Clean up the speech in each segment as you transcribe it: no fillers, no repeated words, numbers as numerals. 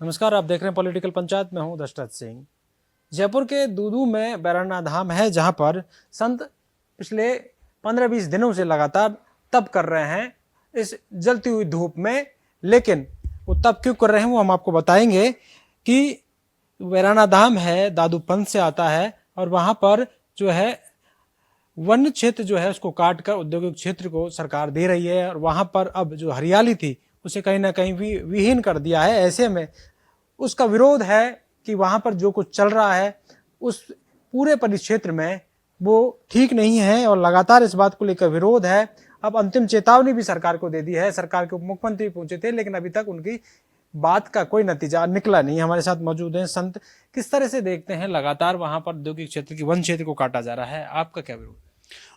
नमस्कार, आप देख रहे हैं पॉलिटिकल पंचायत में हूं दशरथ सिंह। जयपुर के दूदू में बैराना धाम है, जहां पर संत पिछले 15-20 दिनों से लगातार तप कर रहे हैं इस जलती हुई धूप में। लेकिन वो तप क्यों कर रहे हैं वो हम आपको बताएंगे कि बैराना धाम है, दादू पंथ से आता है और वहां पर जो है वन क्षेत्र जो है उसको काट कर औद्योगिक क्षेत्र को सरकार दे रही है और वहां पर अब जो हरियाली थी उसे कहीं ना कहीं भी विहीन कर दिया है। ऐसे में उसका विरोध है कि वहां पर जो कुछ चल रहा है उस पूरे परिक्षेत्र में वो ठीक नहीं है और लगातार इस बात को लेकर विरोध है। अब अंतिम चेतावनी भी सरकार को दे दी है। सरकार के उप मुख्यमंत्री पहुंचे थे लेकिन अभी तक उनकी बात का कोई नतीजा निकला नहीं। हमारे साथ मौजूद हैं संत। किस तरह से देखते हैं लगातार वहां पर औद्योगिक क्षेत्र की वन क्षेत्र को काटा जा रहा है, आपका क्या विरोध?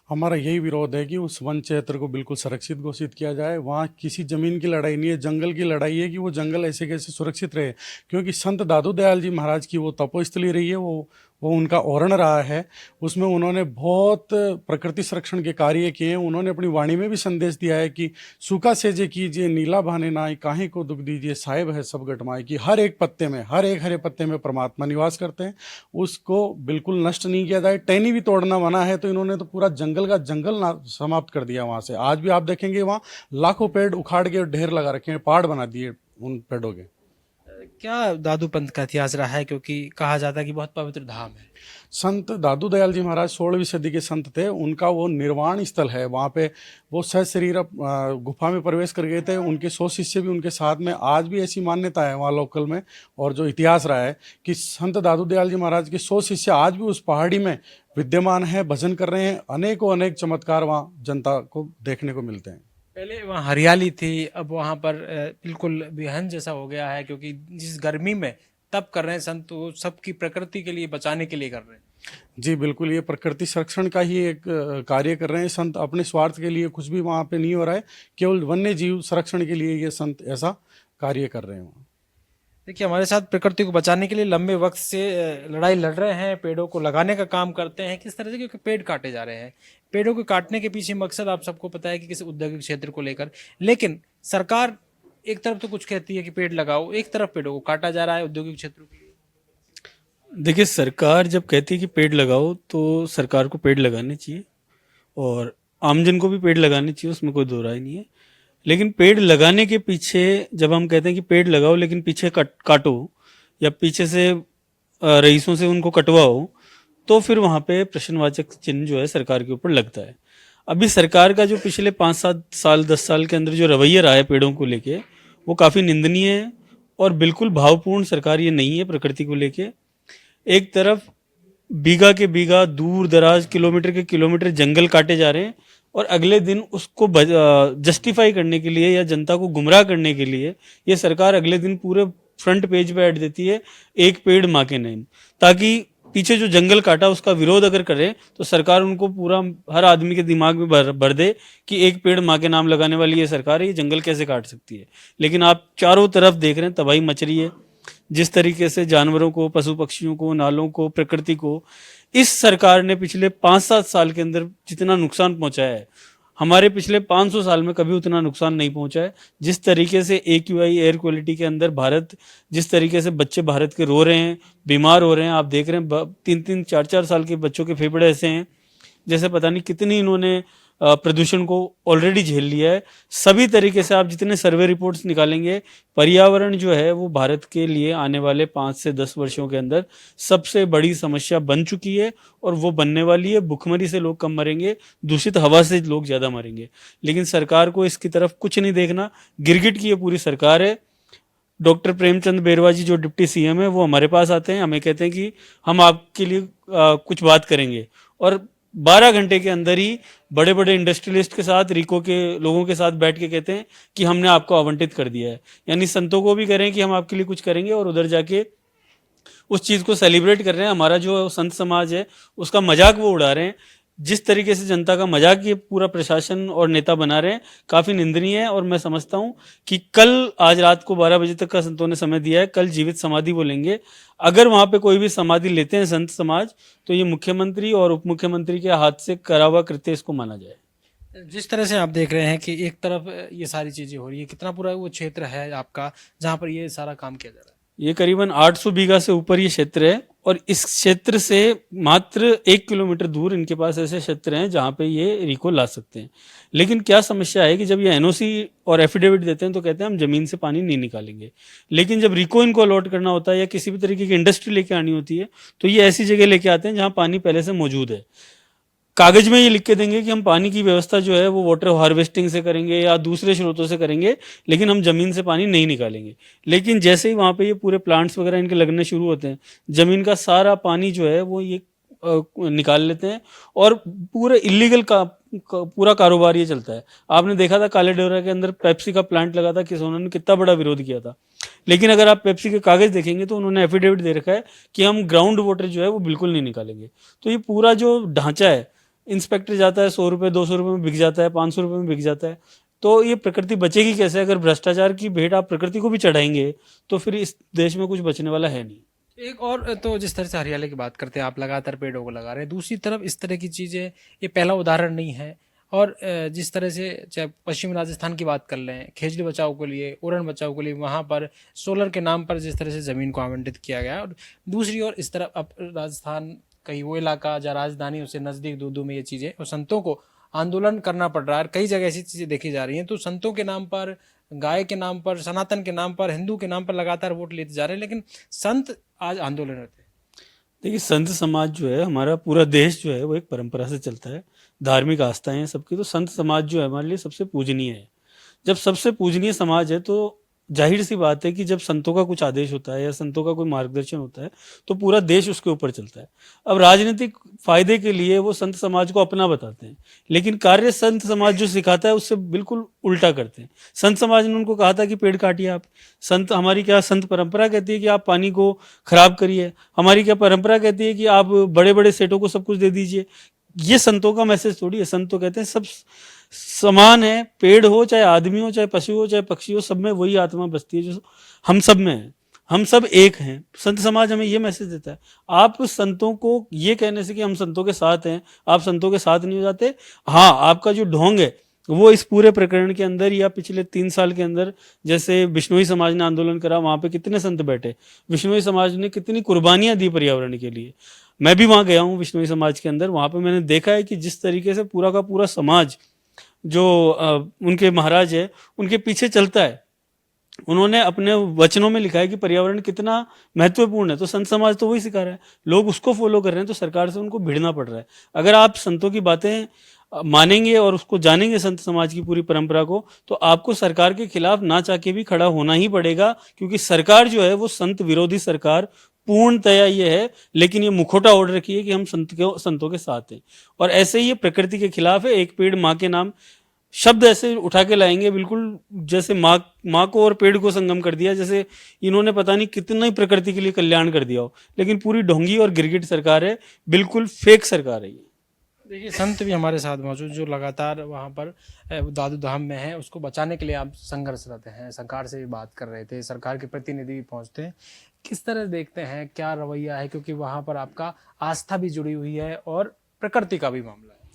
हमारा यही विरोध है कि उस वन क्षेत्र को बिल्कुल सुरक्षित घोषित किया जाए। वहाँ किसी जमीन की लड़ाई नहीं है, जंगल की लड़ाई है कि वो जंगल ऐसे कैसे सुरक्षित रहे, क्योंकि संत दादू दयाल जी महाराज की वो तपोस्थली रही है, वो उनका ओरण रहा है। उसमें उन्होंने बहुत प्रकृति संरक्षण के कार्य किए हैं। उन्होंने अपनी वाणी में भी संदेश दिया है कि सूखा सेजे कीजिए, नीला बहाने नाई, काहे को दुख दीजिए, साहेब है सब घटमाए, कि हर एक पत्ते में, हर एक हरे पत्ते में परमात्मा निवास करते हैं। उसको बिल्कुल नष्ट नहीं किया जाए। टहनी भी तोड़ना मना है, तो इन्होंने तो पूरा जंगल का जंगल समाप्त कर दिया वहां से। आज भी आप देखेंगे वहां लाखों पेड़ उखाड़ के ढेर लगा रखे हैं, पहाड़ बना दिए उन पेड़ों के। क्या दादू पंथ का इतिहास रहा है, क्योंकि कहा जाता है कि बहुत पवित्र धाम है? संत दादू दयाल जी महाराज 16वीं सदी के संत थे। उनका वो निर्वाण स्थल है। वहाँ पे वो सहशरीर गुफा में प्रवेश कर गए थे। उनके 100 शिष्य भी उनके साथ में। आज भी ऐसी मान्यता है वहाँ लोकल में, और जो इतिहास रहा है कि संत दादू दयाल जी महाराज के 100 शिष्य आज भी उस पहाड़ी में विद्यमान है, भजन कर रहे हैं। अनेकों अनेक चमत्कार वहाँ जनता को देखने को मिलते हैं। पहले वहाँ हरियाली थी, अब वहाँ पर बिल्कुल बेहन जैसा हो गया है, क्योंकि जिस गर्मी में तप कर रहे हैं संत, वो सबकी प्रकृति के लिए बचाने के लिए कर रहे हैं। जी बिल्कुल, ये प्रकृति संरक्षण का ही एक कार्य कर रहे हैं संत। अपने स्वार्थ के लिए कुछ भी वहाँ पे नहीं हो रहा है, केवल वन्य जीव संरक्षण के लिए ये संत ऐसा कार्य कर रहे हैं वहाँ। देखिए, हमारे साथ प्रकृति को बचाने के लिए लंबे वक्त से लड़ाई लड़ रहे हैं, पेड़ों को लगाने का काम करते हैं। किस तरह से, क्योंकि पेड़ काटे जा रहे हैं। पेड़ों को काटने के पीछे मकसद आप सबको पता है कि किसी औद्योगिक क्षेत्र को लेकर। लेकिन सरकार एक तरफ तो कुछ कहती है कि पेड़ लगाओ, एक तरफ पेड़ों को काटा जा रहा है औद्योगिक क्षेत्रों के लिए। देखिए, सरकार जब कहती है कि पेड़ लगाओ तो सरकार को पेड़ लगाने चाहिए और आमजन को भी पेड़ लगाने चाहिए, उसमें कोई दो राय नहीं है। लेकिन पेड़ लगाने के पीछे जब हम कहते हैं कि पेड़ लगाओ लेकिन पीछे काटो या पीछे से रईसों से उनको कटवाओ, तो फिर वहाँ पे प्रश्नवाचक चिन्ह जो है सरकार के ऊपर लगता है। अभी सरकार का जो पिछले 5-7 साल 10 साल के अंदर जो रवैया रहा है पेड़ों को लेके, वो काफ़ी निंदनीय है और बिल्कुल भावपूर्ण सरकार ये नहीं है प्रकृति को लेके। एक तरफ बीघा के बीघा दूर दराज किलोमीटर के किलोमीटर जंगल काटे जा रहे हैं और अगले दिन उसको जस्टिफाई करने के लिए या जनता को गुमराह करने के लिए ये सरकार अगले दिन पूरे फ्रंट पेज पे ऐड देती है, एक पेड़ माँ के नाम, ताकि पीछे जो जंगल काटा उसका विरोध अगर करे तो सरकार उनको पूरा हर आदमी के दिमाग में भर दे कि एक पेड़ माँ के नाम लगाने वाली ये सरकार है, ये जंगल कैसे काट सकती है। लेकिन आप चारों तरफ देख रहे हैं तबाही मच रही है। जिस तरीके से जानवरों को, पशु पक्षियों को, नालों को, प्रकृति को इस सरकार ने पिछले 5-7 साल के अंदर जितना नुकसान पहुंचाया है, हमारे पिछले 500 साल में कभी उतना नुकसान नहीं पहुंचा है। जिस तरीके से AQI एयर क्वालिटी के अंदर भारत, जिस तरीके से बच्चे भारत के रो रहे हैं, बीमार हो रहे हैं, आप देख रहे हैं 3-3, 4-4 साल के बच्चों के फेफड़े ऐसे हैं जैसे पता नहीं कितनी इन्होंने प्रदूषण को ऑलरेडी झेल लिया है। सभी तरीके से आप जितने सर्वे रिपोर्ट्स निकालेंगे, पर्यावरण जो है वो भारत के लिए आने वाले 5 से 10 वर्षों के अंदर सबसे बड़ी समस्या बन चुकी है और वो बनने वाली है। भुखमरी से लोग कम मरेंगे, दूषित हवा से लोग ज़्यादा मरेंगे। लेकिन सरकार को इसकी तरफ कुछ नहीं देखना। गिरगिट की ये पूरी सरकार है। डॉक्टर प्रेमचंद बेरवा जी जो डिप्टी CM है, वो हमारे पास आते हैं, हमें कहते हैं कि हम आपके लिए कुछ बात करेंगे, और 12 घंटे के अंदर ही बड़े बड़े इंडस्ट्रियलिस्ट के साथ, रिको के लोगों के साथ बैठ के कहते हैं कि हमने आपको आवंटित कर दिया है। यानी संतों को भी कह रहे हैं कि हम आपके लिए कुछ करेंगे और उधर जाके उस चीज़ को सेलिब्रेट कर रहे हैं। हमारा जो संत समाज है उसका मजाक वो उड़ा रहे हैं। जिस तरीके से जनता का मजाक ये पूरा प्रशासन और नेता बना रहे हैं, काफ़ी निंदनीय है। और मैं समझता हूँ कि कल, आज रात को 12 बजे तक का संतों ने समय दिया है, कल जीवित समाधि वो लेंगे। अगर वहाँ पे कोई भी समाधि लेते हैं संत समाज, तो ये मुख्यमंत्री और उप मुख्यमंत्री के हाथ से करा हुआ कृत्य इसको माना जाए। जिस तरह से आप देख रहे हैं कि एक तरफ ये सारी चीजें हो रही है, कितना पूरा वो क्षेत्र है आपका जहाँ पर ये सारा काम किया जा रहा है? ये करीबन 800 बीघा से ऊपर ये क्षेत्र है, और इस क्षेत्र से मात्र 1 किलोमीटर दूर इनके पास ऐसे क्षेत्र हैं जहाँ पे ये रिको ला सकते हैं। लेकिन क्या समस्या है कि जब ये एनओसी और एफिडेविट देते हैं तो कहते हैं हम जमीन से पानी नहीं निकालेंगे, लेकिन जब रिको इनको अलॉट करना होता है या किसी भी तरीके की इंडस्ट्री लेके आनी होती है तो ये ऐसी जगह लेके आते हैं जहाँ पानी पहले से मौजूद है। कागज में ये लिख के देंगे कि हम पानी की व्यवस्था जो है वो वाटर हार्वेस्टिंग से करेंगे या दूसरे स्रोतों से करेंगे, लेकिन हम जमीन से पानी नहीं निकालेंगे। लेकिन जैसे ही वहाँ पे ये पूरे प्लांट्स वगैरह इनके लगने शुरू होते हैं, जमीन का सारा पानी जो है वो ये निकाल लेते हैं, और पूरे इलीगल पूरा कारोबार ये चलता है। आपने देखा था काले डोरा के अंदर पेप्सी का प्लांट लगा था, उन्होंने कितना बड़ा विरोध किया था, लेकिन अगर आप पेप्सी के कागज देखेंगे तो उन्होंने एफिडेविट दे रखा है कि हम ग्राउंड वाटर जो है वो बिल्कुल नहीं निकालेंगे। तो ये पूरा जो ढांचा है, इंस्पेक्टर जाता है 100 रुपये 200 रुपये में बिक जाता है, 500 रुपये में बिक जाता है, तो ये प्रकृति बचेगी कैसे? अगर भ्रष्टाचार की भेंट आप प्रकृति को भी चढ़ाएंगे तो फिर इस देश में कुछ बचने वाला है नहीं। एक और तो जिस तरह से हरियाली की बात करते हैं, आप लगातार पेड़ों को लगा रहे हैं, दूसरी तरफ इस तरह की चीज़ें, ये पहला उदाहरण नहीं है। और जिस तरह से चाहे पश्चिमी राजस्थान की बात कर लें, खेजड़ी बचाओ के लिए, उरण बचाओ के लिए वहाँ पर सोलर के नाम पर जिस तरह से ज़मीन को आवंटित किया गया, और दूसरी ओर इस तरफ अब राजस्थान कहीं वो इलाका जहाँ राजधानी उससे नज़दीक दूदू में ये चीज़ें, और संतों को आंदोलन करना पड़ रहा है। कई जगह ऐसी चीज़ें देखी जा रही हैं। तो संतों के नाम पर, गाय के नाम पर, सनातन के नाम पर, हिंदू के नाम पर लगातार वोट लेते जा रहे हैं, लेकिन संत आज आंदोलन रहते हैं। देखिए, संत समाज जो है, हमारा पूरा देश जो है वो एक परंपरा से चलता है, धार्मिक आस्थाएं हैं सबकी, तो संत समाज जो है हमारे लिए सबसे पूजनीय है। जब सबसे पूजनीय समाज है तो जाहिर सी बात है कि जब संतों का कुछ आदेश होता है या संतों का कोई मार्गदर्शन होता है तो पूरा देश उसके ऊपर चलता है। अब राजनीतिक फायदे के लिए वो संत समाज को अपना बताते हैं, लेकिन कार्य संत समाज जो सिखाता है उससे बिल्कुल उल्टा करते हैं। संत समाज ने उनको कहा था कि पेड़ काटिए आप, संत हमारी क्या संत परंपरा कहती है कि आप पानी को खराब करिए, हमारी क्या परंपरा कहती है कि आप बड़े बड़े सेठों को सब कुछ दे दीजिए। ये संतों का मैसेज थोड़ी है। संत तो कहते हैं सब समान है, पेड़ हो चाहे आदमी हो चाहे पशु हो चाहे पक्षी हो, सब में वही आत्मा बसती है जो हम सब में है, हम सब एक हैं। संत समाज हमें ये मैसेज देता है। आप संतों को ये कहने से कि हम संतों के साथ हैं, आप संतों के साथ नहीं हो जाते। हाँ, आपका जो ढोंग है वो इस पूरे प्रकरण के अंदर या पिछले 3 साल के अंदर, जैसे बिश्नोई समाज ने आंदोलन करा, वहां पे कितने संत बैठे, बिश्नोई समाज ने कितनी कुर्बानियां दी पर्यावरण के लिए। मैं भी वहां गया हूँ बिश्नोई समाज के अंदर, वहां पे मैंने देखा है कि जिस तरीके से पूरा का पूरा समाज जो उनके महाराज है उनके पीछे चलता है। उन्होंने अपने वचनों में लिखा है कि पर्यावरण कितना महत्वपूर्ण है, तो संत समाज तो वही सिखा रहा है, लोग उसको फॉलो कर रहे हैं, तो सरकार से उनको भिड़ना पड़ रहा है। अगर आप संतों की बातें मानेंगे और उसको जानेंगे संत समाज की पूरी परंपरा को, तो आपको सरकार के खिलाफ ना चाह के भी खड़ा होना ही पड़ेगा, क्योंकि सरकार जो है वो संत विरोधी सरकार पूर्णतया ये है, लेकिन ये मुखौटा ओढ़ रखी है कि हम संतों के साथ हैं। और ऐसे ही ये प्रकृति के खिलाफ है। एक पेड़ माँ के नाम शब्द ऐसे उठा के लाएंगे, बिल्कुल जैसे माँ को और पेड़ को संगम कर दिया, जैसे इन्होंने पता नहीं कितना ही प्रकृति के लिए कल्याण कर दिया हो। लेकिन पूरी ढोंगी और गिरगिट सरकार है, बिल्कुल फेक सरकार है ये। देखिए, संत भी हमारे साथ मौजूद जो लगातार वहाँ पर दादू धाम में है, उसको बचाने के लिए आप संघर्षरत हैं। सरकार से भी बात कर रहे थे, सरकार के प्रतिनिधि भी पहुँचते हैं। किस तरह देखते हैं, क्या रवैया है? क्योंकि वहाँ पर आपका आस्था भी जुड़ी हुई है और प्रकृति का भी मामला है।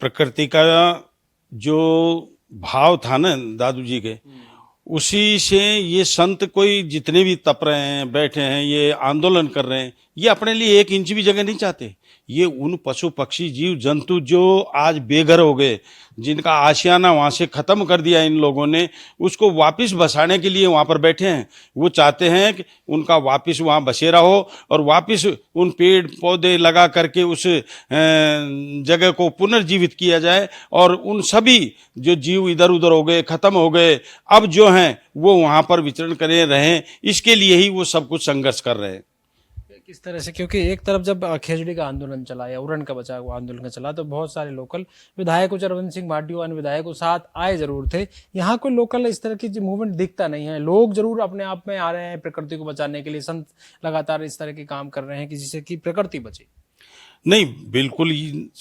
प्रकृति का जो भाव था ना दादू जी के, उसी से ये संत कोई जितने भी तप रहे हैं, बैठे हैं, ये आंदोलन कर रहे हैं, ये अपने लिए 1 इंच भी जगह नहीं चाहते। ये उन पशु पक्षी जीव जंतु जो आज बेघर हो गए, जिनका आशियाना वहाँ से ख़त्म कर दिया इन लोगों ने, उसको वापस बसाने के लिए वहाँ पर बैठे हैं। वो चाहते हैं कि उनका वापस वहाँ बसेरा हो और वापस उन पेड़ पौधे लगा करके उस जगह को पुनर्जीवित किया जाए, और उन सभी जो जीव इधर उधर हो गए, ख़त्म हो गए, अब जो हैं वो वहाँ पर विचरण करें रहें। इसके लिए ही वो सब कुछ संघर्ष कर रहे हैं। किस तरह से, क्योंकि एक तरफ जब खेजड़ी का आंदोलन चला या उरण का बचाव आंदोलन का चला, तो बहुत सारे लोकल विधायक, चरवंत सिंह भाटियों अन्य विधायक साथ आए जरूर थे। यहाँ कोई लोकल इस तरह की मूवमेंट दिखता नहीं है। लोग जरूर अपने आप में आ रहे हैं प्रकृति को बचाने के लिए, संत लगातार इस तरह के काम कर रहे हैं कि जिससे कि प्रकृति बचे। नहीं, बिल्कुल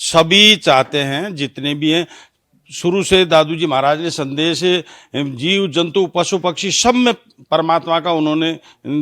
सभी चाहते हैं, जितने भी हैं। शुरू से दादू जी महाराज ने संदेश जीव जंतु पशु पक्षी सब में परमात्मा का उन्होंने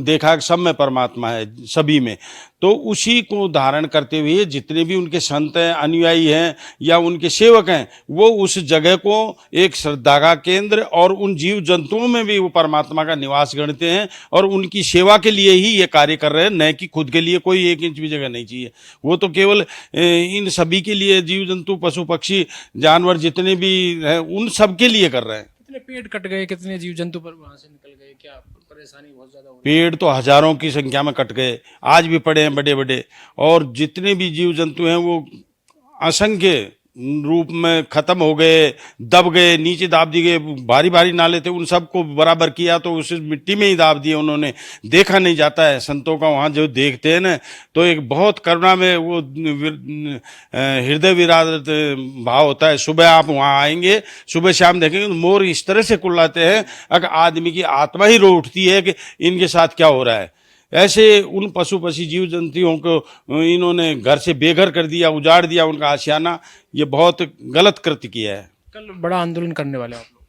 देखा, सब में परमात्मा है, सभी में। तो उसी को धारण करते हुए जितने भी उनके संत हैं, अनुयायी हैं या उनके सेवक हैं, वो उस जगह को एक श्रद्धा का केंद्र और उन जीव जंतुओं में भी वो परमात्मा का निवास गणते हैं और उनकी सेवा के लिए ही ये कार्य कर रहे हैं, न कि खुद के लिए कोई 1 इंच भी जगह नहीं चाहिए। वो तो केवल इन सभी के लिए, जीव जंतु, पशु पक्षी, जानवर जितने भी हैं, उन सब के लिए कर रहे हैं। कितने पेड़ कट गए, कितने जीव जंतु पर वहां से निकल गए, क्या परेशानी बहुत ज्यादा हो रही पेड़ तो हजारों की संख्या में कट गए, आज भी पड़े हैं बड़े बड़े, और जितने भी जीव जंतु हैं वो असंख्य रूप में खत्म हो गए, दब गए, नीचे दाब दिए गए। भारी भारी नाले थे, उन सबको बराबर किया तो उस मिट्टी में ही दाब दिए उन्होंने। देखा नहीं जाता है संतों का वहाँ जो देखते हैं ना, तो एक बहुत करुणा में वो हृदय विराजित भाव होता है। सुबह आप वहाँ आएंगे, सुबह शाम देखेंगे तो मोर इस तरह से कुल्लाते हैं, अगर आदमी की आत्मा ही रो उठती है कि इनके साथ क्या हो रहा है। ऐसे उन पशु पक्षी जीव जंतुओं को इन्होंने घर से बेघर कर दिया, उजाड़ दिया उनका आशियाना। ये बहुत गलत कृत्य किया है। कल बड़ा आंदोलन करने वाले आप लोग?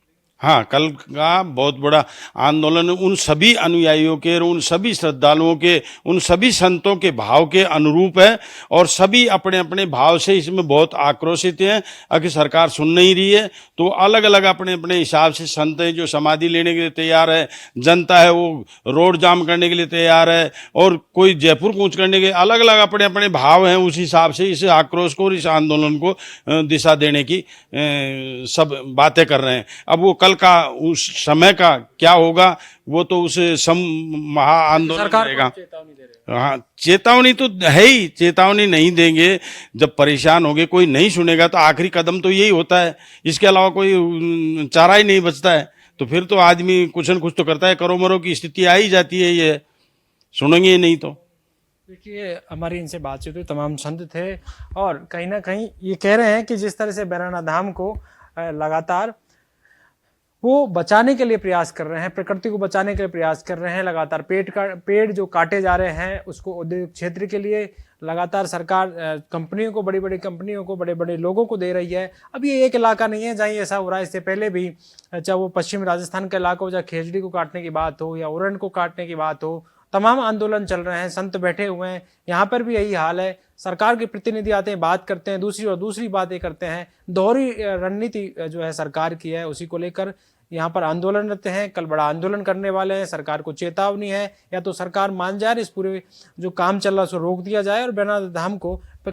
हाँ, कल का बहुत बड़ा आंदोलन उन सभी अनुयायियों के, उन सभी श्रद्धालुओं के, उन सभी संतों के भाव के अनुरूप है और सभी अपने अपने भाव से इसमें बहुत आक्रोशित हैं। अगर सरकार सुन नहीं रही है तो अलग अलग अपने अपने हिसाब से संत हैं जो समाधि लेने के लिए तैयार है, जनता है वो रोड जाम करने के लिए तैयार है, और कोई जयपुर कूच करने के, अलग अलग अपने अपने भाव हैं। उस हिसाब से इस आक्रोश को और इस आंदोलन को दिशा देने की सब बातें कर रहे हैं। अब वो कल का उस समय का क्या होगा वो तो उस महा आंदोलन सरकार रहेगा। को चेतावनी दे रहे हाँ, चेतावनी तो है ही, चेतावनी नहीं देंगे, जब परेशान होंगे, कोई नहीं सुनेगा तो आखिरी कदम तो यही होता है, इसके अलावा कोई चारा ही नहीं बचता है। तो फिर तो आदमी कुछ न कुछ तो करता है, करो मरो की स्थिति आ ही जाती है। ये सुनेंगे नहीं तो। देखिए, हमारी इनसे बातचीत हुई, तमाम संत थे और कहीं ना कहीं ये कह रहे हैं कि जिस तरह से बैराना धाम को लगातार वो बचाने के लिए प्रयास कर रहे हैं, प्रकृति को बचाने के लिए प्रयास कर रहे हैं, लगातार पेड़ जो काटे जा रहे हैं उसको उद्योग क्षेत्र के लिए लगातार सरकार कंपनियों को, बड़ी बड़ी कंपनियों को, बड़े बड़े लोगों को दे रही है। अब ये एक इलाका नहीं है जहाँ ऐसा हो रहा है, इससे पहले भी चाहे वो पश्चिम राजस्थान का इलाका हो, जहाँ खेजड़ी को काटने की बात हो या उरण को काटने की बात हो, तमाम आंदोलन चल रहे हैं, संत बैठे हुए हैं। यहाँ पर भी यही हाल है। सरकार के प्रतिनिधि आते हैं, बात करते हैं, दूसरी बातें करते हैं। दोहरी रणनीति जो है सरकार की है, उसी को लेकर यहाँ पर आंदोलनरत हैं। कल बड़ा आंदोलन करने वाले हैं। सरकार को चेतावनी है, या तो सरकार मान जाए, इस पूरे जो काम चल रहा है उसको रोक दिया जाए और बैरनाथ धाम को